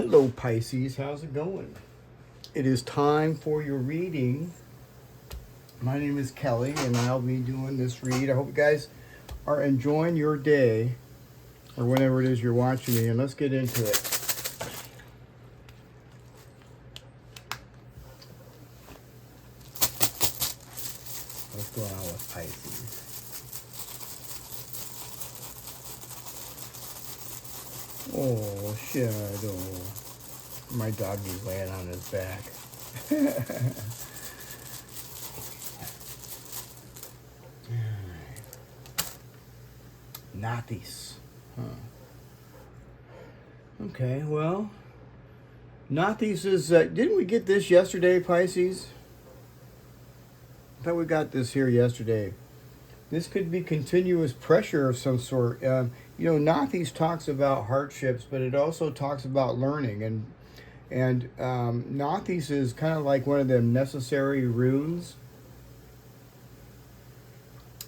Hello Pisces, how's it going? It is time for your reading. My name is Kelly and I'll be doing this read. I hope you guys are enjoying your day or whenever it is you're watching me, and let's get into it. What's going on with Pisces? Oh, shadow. My doggy's laying on his back. Nathis. Huh. Okay, well, Nathis is, didn't we get this yesterday, Pisces? I thought we got this here yesterday. This could be continuous pressure of some sort. Nathis talks about hardships, but it also talks about learning. And Nathis is kind of like one of them necessary runes.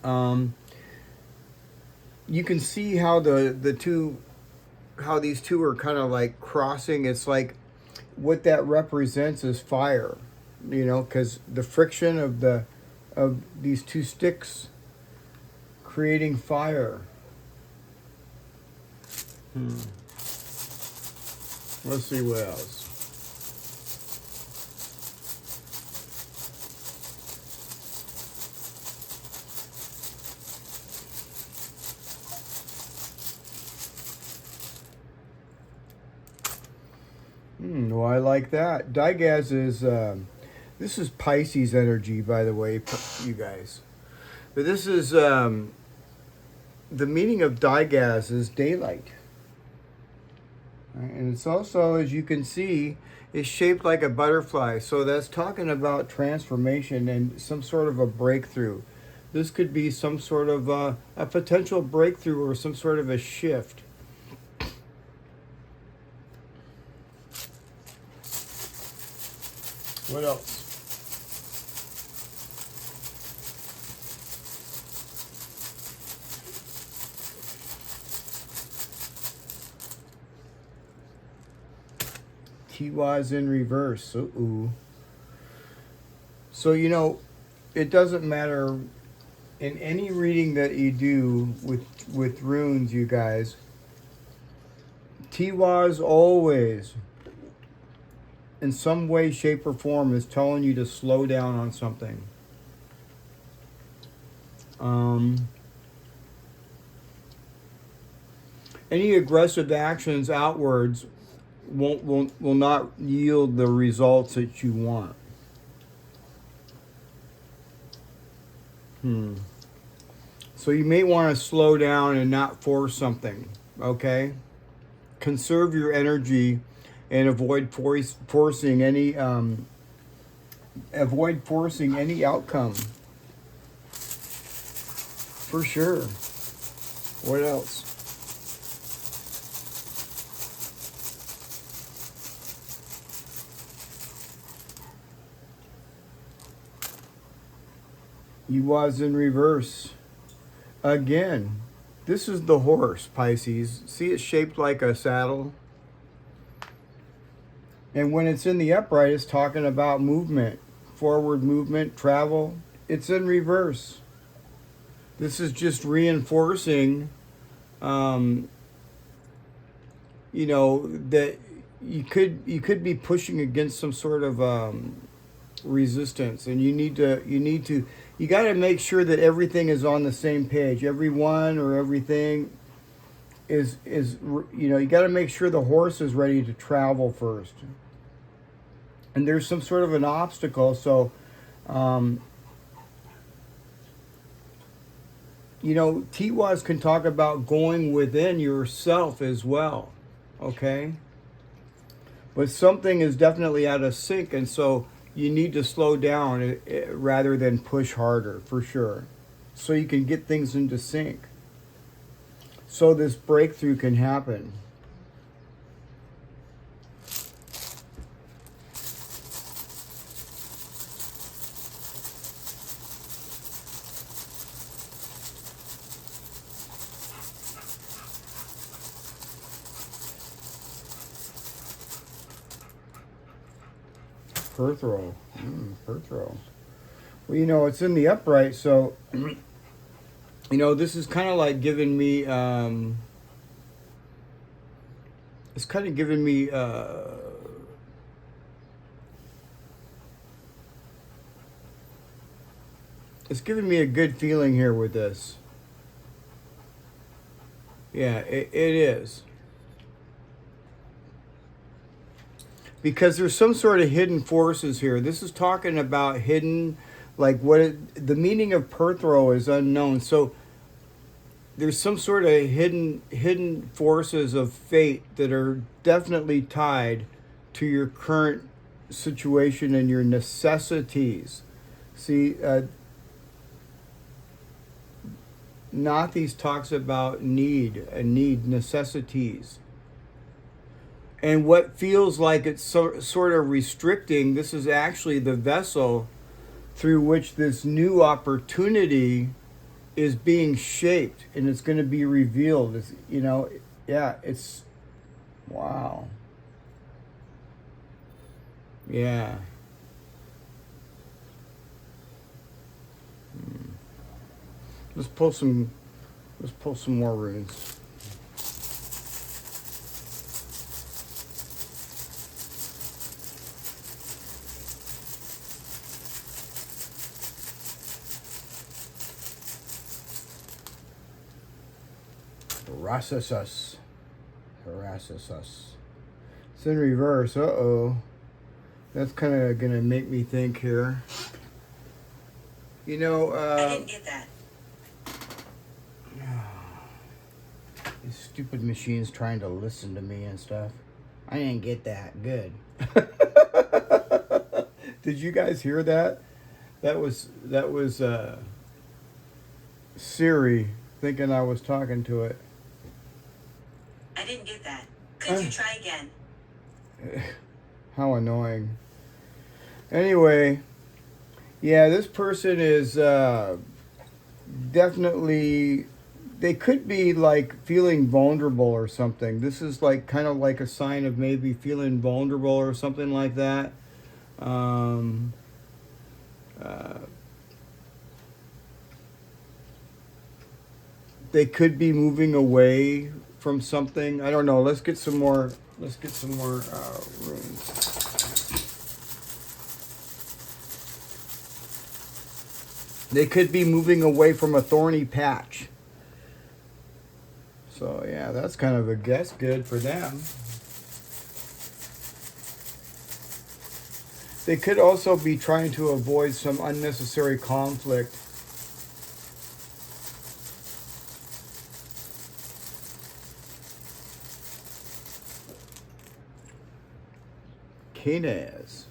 You can see how these two are kind of like crossing. It's like what that represents is fire, because the friction of these two sticks creating fire. Let's see what else. Well, I like that. Dagaz is, this is Pisces energy, by the way, you guys. But this is, the meaning of Dagaz is daylight. Right? And it's also, as you can see, is shaped like a butterfly. So that's talking about transformation and some sort of a breakthrough. This could be some sort of a potential breakthrough or some sort of a shift. What else? Tiwaz in reverse. Ooh. So, it doesn't matter in any reading that you do with runes, you guys. Tiwaz always, in some way, shape, or form, is telling you to slow down on something. Any aggressive actions outwards will not yield the results that you want. So you may want to slow down and not force something, okay? Conserve your energy and avoid forcing any outcome. For sure. What else? Ehwaz in reverse. Again, this is the horse, Pisces. See, it's shaped like a saddle. And when it's in the upright, it's talking about movement, forward movement, travel. It's in reverse. This is just reinforcing, that you could be pushing against some sort of resistance, and you got to make sure that everything is on the same page. Everyone or everything is you got to make sure the horse is ready to travel first. And there's some sort of an obstacle, so Tiwaz can talk about going within yourself as well, okay? But something is definitely out of sync, and so you need to slow down rather than push harder, for sure, so you can get things into sync, so this breakthrough can happen. Perthro. Perthro. Well, you know, it's in the upright, so, you know, this is kind of like giving me, it's kind of giving me, it's giving me a good feeling here with this. Yeah, it is. Because there's some sort of hidden forces here. This is talking about hidden, like the meaning of Perthro is unknown. So there's some sort of hidden forces of fate that are definitely tied to your current situation and your necessities. See, Nathi's talks about necessities. And what feels like it's sort of restricting, this is actually the vessel through which this new opportunity is being shaped and it's going to be revealed. It's, you know, yeah, it's, wow. Yeah. Let's pull some more runes. Harasses us. It's in reverse. Uh-oh. That's kind of going to make me think here. You know, I didn't get that. These stupid machines trying to listen to me and stuff. I didn't get that. Good. Did you guys hear that? That was Siri thinking I was talking to it. I didn't get that. Could you try again? How annoying. Anyway, yeah, this person is definitely, they could be like feeling vulnerable or something. This is like kind of like a sign of maybe feeling vulnerable or something like that. They could be moving away from something. I don't know. Let's get some more. Let's get some more runes. They could be moving away from a thorny patch. So yeah, that's kind of a guess. Good for them. They could also be trying to avoid some unnecessary conflict. Canaz.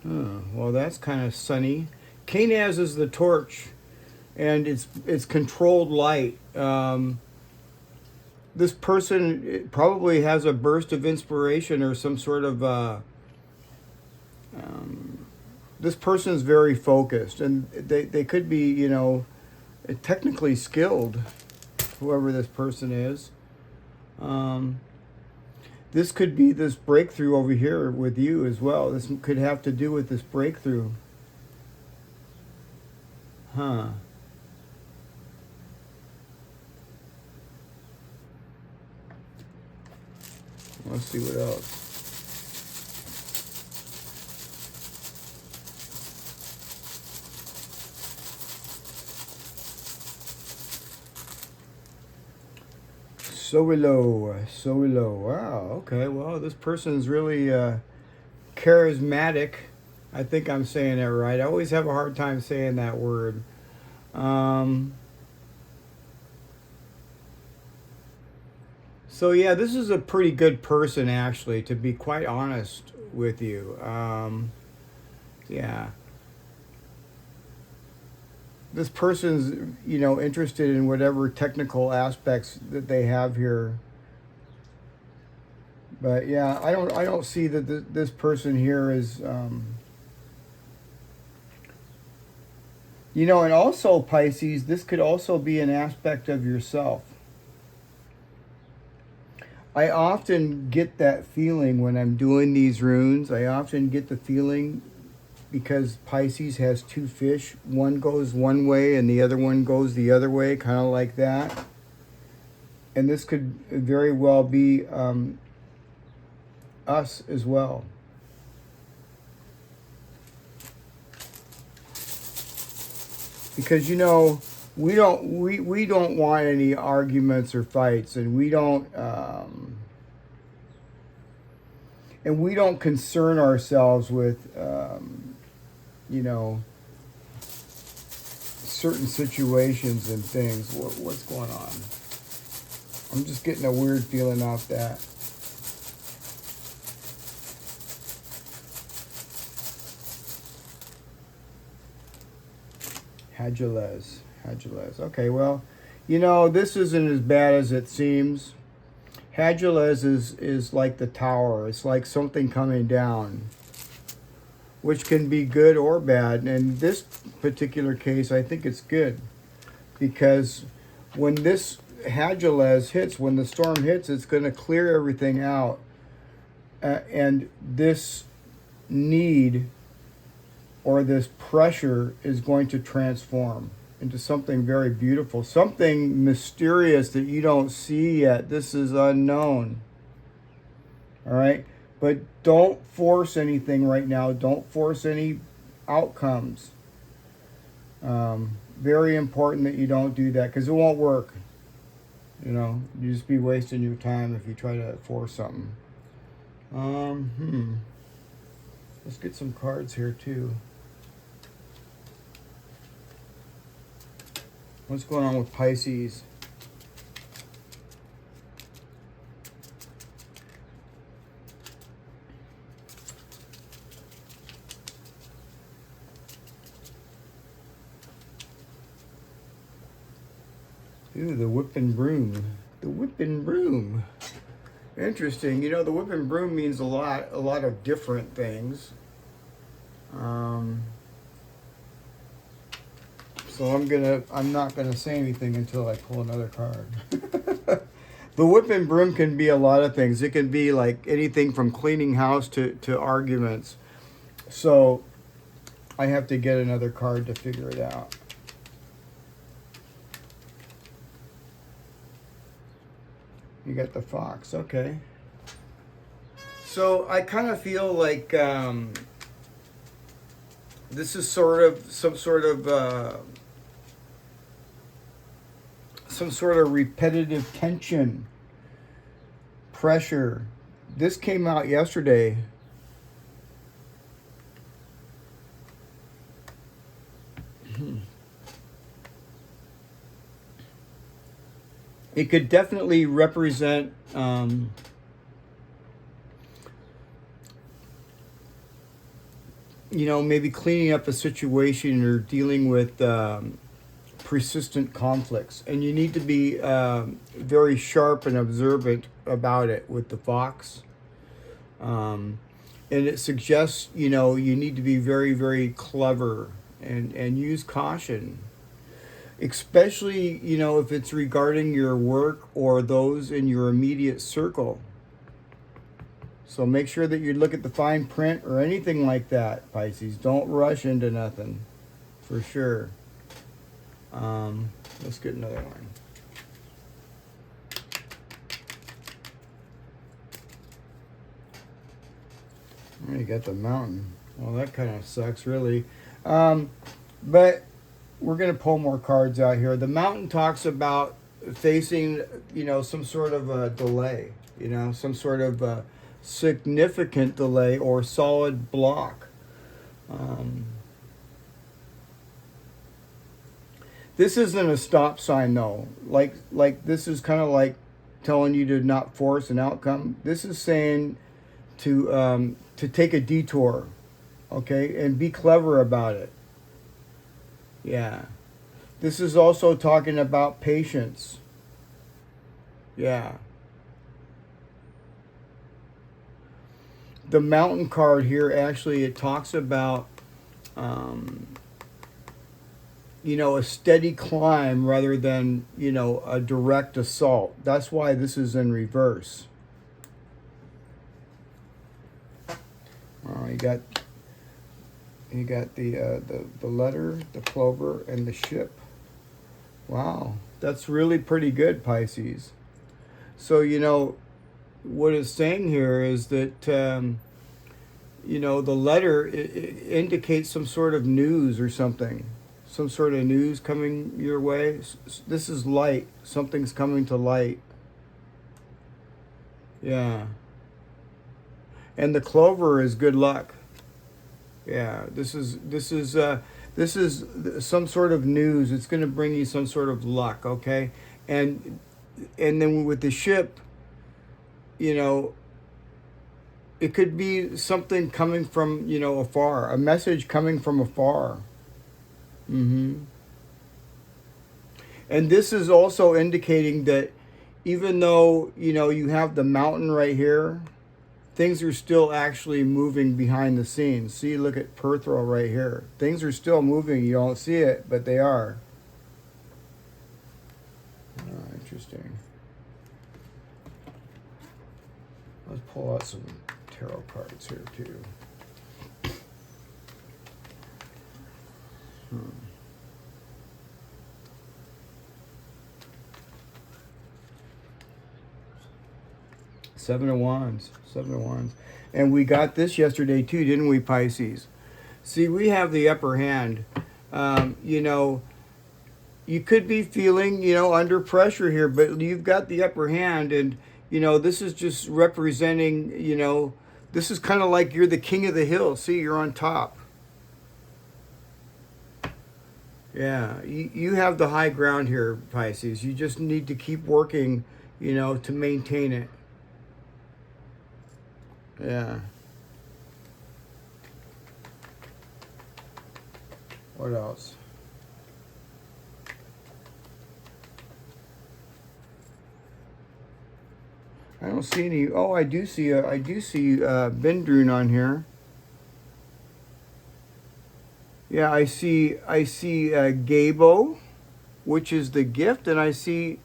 Oh, well, that's kind of sunny. Canaz is the torch, and it's controlled light. This person probably has a burst of inspiration or some sort of. This person is very focused, and they could be, you know, technically skilled, whoever this person is. This could be this breakthrough over here with you as well. This could have to do with this breakthrough. Huh. Let's see what else. Sowilo. Wow, okay. Well, this person's really charismatic. I think I'm saying that right. I always have a hard time saying that word. So yeah, this is a pretty good person, actually, to be quite honest with you. Yeah. This person's, you know, interested in whatever technical aspects that they have here. But yeah, I don't see that this person here is, you know, and also Pisces, this could also be an aspect of yourself. I often get that feeling when I'm doing these runes. I often get the feeling because Pisces has two fish. One goes one way and the other one goes the other way, kind of like that. And this could very well be us as well. Because, you know, we don't want any arguments or fights, and we don't concern ourselves with you know, certain situations and things. What's going on? I'm just getting a weird feeling off that. Hadjalez. Okay, well, you know, this isn't as bad as it seems. Hadjalez is like the tower. It's like something coming down, which can be good or bad. And in this particular case, I think it's good. Because when this Hadjalez hits, when the storm hits, it's going to clear everything out. And this need or this pressure is going to transform into something very beautiful, something mysterious that you don't see yet. This is unknown. All right? But don't force anything right now. Don't force any outcomes. Very important that you don't do that, because it won't work. You know, you just be wasting your time if you try to force something. Let's get some cards here too. What's going on with Pisces? Ooh, the whipping broom. The whipping broom. Interesting. You know, the whipping broom means a lot of different things. So I'm not gonna say anything until I pull another card. The whipping broom can be a lot of things. It can be like anything from cleaning house to arguments. So I have to get another card to figure it out. You got the fox, okay. So I kind of feel like this is sort of some sort of repetitive tension, pressure. This came out yesterday. It could definitely represent you know, maybe cleaning up a situation or dealing with persistent conflicts. And you need to be very sharp and observant about it with the fox. And it suggests, you know, you need to be very, very clever and use caution. Especially, you know, if it's regarding your work or those in your immediate circle. So make sure that you look at the fine print or anything like that, Pisces. Don't rush into nothing, for sure. Let's get another one. You got the mountain. Well, that kind of sucks, really. But we're going to pull more cards out here. The mountain talks about facing, you know, some sort of a delay, you know, some sort of significant delay or solid block. This isn't a stop sign, though. Like this is kind of like telling you to not force an outcome. This is saying to take a detour, okay, and be clever about it. Yeah. This is also talking about patience. Yeah. The mountain card here, actually, it talks about, you know, a steady climb rather than, you know, a direct assault. That's why this is in reverse. you got the letter, the clover, and the ship. Wow, that's really pretty good, Pisces. So, you know, what it's saying here is that, you know, the letter it indicates some sort of news or something. Some sort of news coming your way. This is light. Something's coming to light. Yeah. And the clover is good luck. Yeah, this is some sort of news. It's going to bring you some sort of luck, okay? And then with the ship, you know, it could be something coming from, you know, afar, a message coming from afar. Mm-hmm. And this is also indicating that even though, you know, you have the mountain right here, things are still actually moving behind the scenes. See, look at Perthro right here. Things are still moving. You don't see it, but they are. Oh, interesting. Let's pull out some tarot cards here, too. Seven of Wands. And we got this yesterday too, didn't we, Pisces? See, we have the upper hand. You know, you could be feeling, you know, under pressure here, but you've got the upper hand. And, you know, this is just representing, you know, this is kind of like you're the king of the hill. See, you're on top. Yeah, you have the high ground here, Pisces. You just need to keep working, you know, to maintain it. Yeah. What else? I don't see any. Oh, I do see Bindrune on here. Yeah, I see Gabo, which is the gift, and I see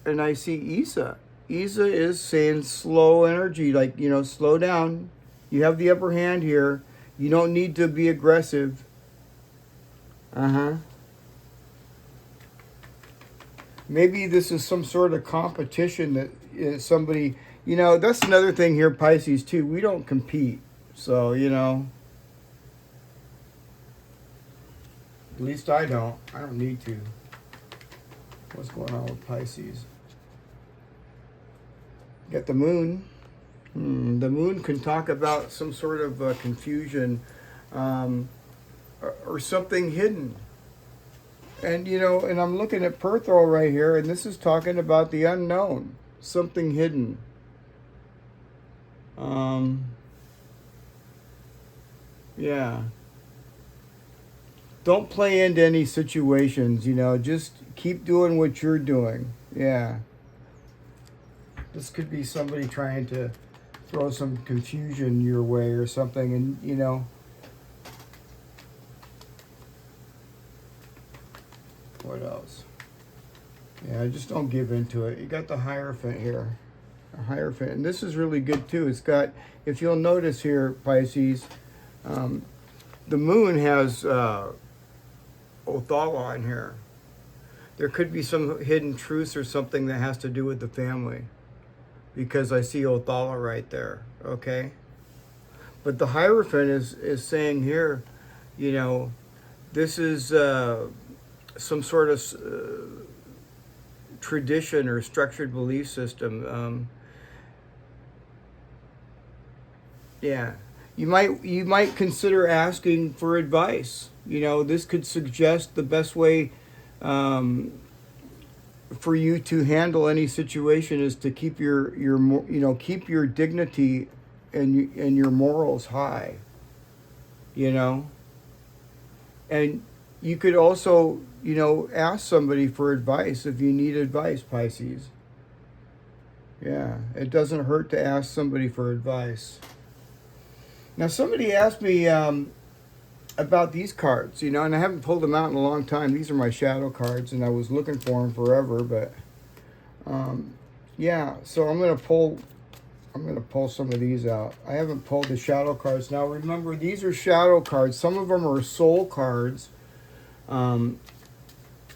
Isa. Isa is saying slow energy, like, you know, slow down. You have the upper hand here. You don't need to be aggressive. Maybe this is some sort of competition that is somebody, you know, that's another thing here, Pisces, too. We don't compete. So, you know, at least I don't. I don't need to. What's going on with Pisces? Got the moon. The moon can talk about some sort of confusion or something hidden. And, you know, and I'm looking at Perthro right here, and this is talking about the unknown, something hidden. Yeah. Don't play into any situations, you know, just keep doing what you're doing. Yeah. This could be somebody trying to throw some confusion your way or something, and, you know. What else? Yeah, just don't give into it. You got the Hierophant here. A Hierophant. And this is really good, too. It's got, if you'll notice here, Pisces, the moon has Othala on here. There could be some hidden truths or something that has to do with the family, because I see Othala right there, okay? But the Hierophant is saying here, you know, this is some sort of tradition or structured belief system. Yeah, you might consider asking for advice. You know, this could suggest the best way for you to handle any situation is to keep your keep your dignity and your morals high. You know, and you could also, you know, ask somebody for advice if you need advice, Pisces. Yeah, it doesn't hurt to ask somebody for advice. Now, somebody asked me about these cards, you know, and I haven't pulled them out in a long time. These are my shadow cards, and I was looking for them forever, but yeah, so I'm going to pull I'm going to pull some of these out. I haven't pulled the shadow cards. Now remember, these are shadow cards. Some of them are soul cards.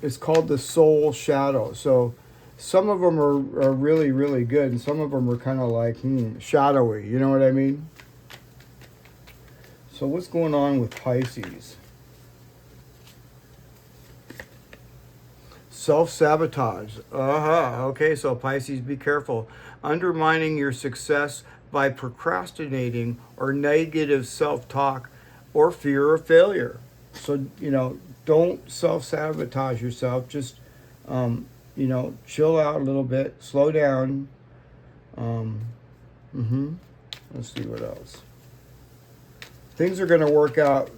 It's called the soul shadow. So some of them are really, really good. And some of them are kind of like, shadowy. You know what I mean? So what's going on with Pisces? Self-sabotage. Okay, so Pisces, be careful. Undermining your success by procrastinating or negative self-talk or fear of failure. So, don't self-sabotage yourself. Just, chill out a little bit. Slow down. Let's see what else. Things are going to work out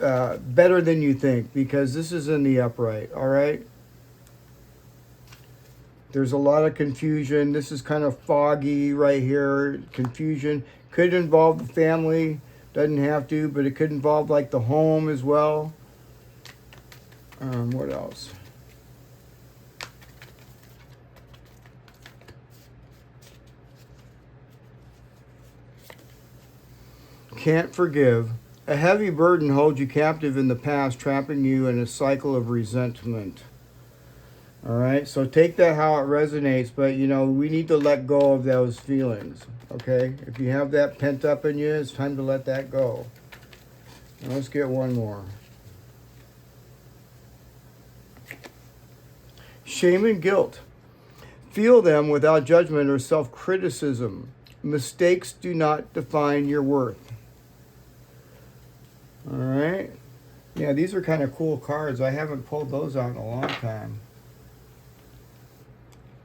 better than you think because this is in the upright, all right? There's a lot of confusion. This is kind of foggy right here. Confusion. Could involve the family. Doesn't have to, but it could involve like the home as well. What else? Can't forgive. A heavy burden holds you captive in the past, trapping you in a cycle of resentment. All right, so take that how it resonates, but we need to let go of those feelings. Okay, if you have that pent up in you, it's time to let that go. Now let's get one more. Shame and guilt. Feel them without judgment or self-criticism. Mistakes do not define your worth. All right. Yeah, these are kind of cool cards. I haven't pulled those out in a long time.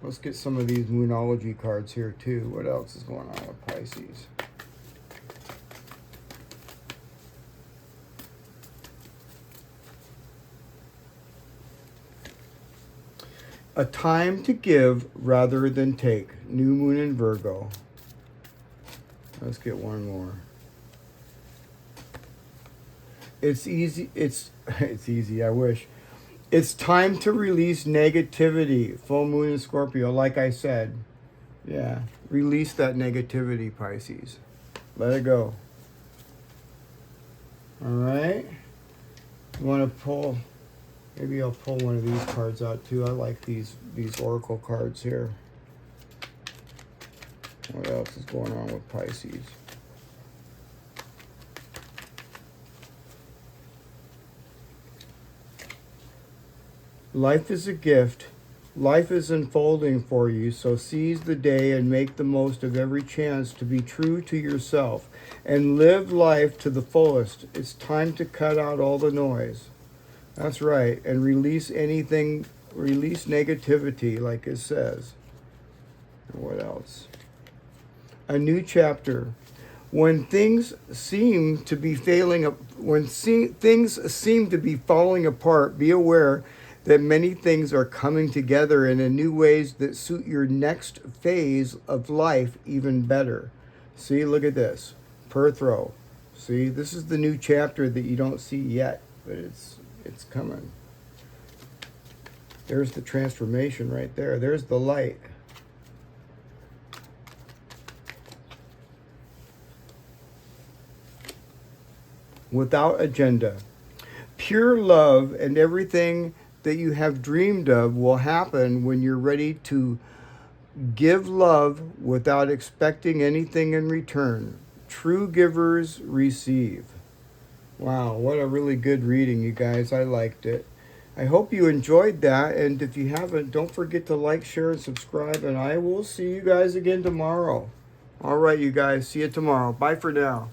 Let's get some of these Moonology cards here too. What else is going on with Pisces? A time to give rather than take. New Moon in Virgo. Let's get one more. It's easy. It's easy. I wish. It's time to release negativity. Full moon in Scorpio, like I said. Yeah, release that negativity, Pisces. Let it go. All right. You want to pull? Maybe I'll pull one of these cards out too. I like these oracle cards here. What else is going on with Pisces? Life is a gift. Life is unfolding for you, so seize the day and make the most of every chance to be true to yourself and live life to the fullest. It's time to cut out all the noise. That's right, and release negativity, like it says. And what else? A new chapter. When things seem to be falling apart, be aware that many things are coming together in new ways that suit your next phase of life even better. See, look at this. Perthro. See, this is the new chapter that you don't see yet, but it's coming. There's the transformation right there. There's the light. Without agenda. Pure love and everything that you have dreamed of will happen when you're ready to give love without expecting anything in return. True givers receive. Wow, what a really good reading, you guys. I liked it. I hope you enjoyed that, and if you haven't, don't forget to like, share, and subscribe, and I will see you guys again tomorrow. All right, you guys, see you tomorrow. Bye for now.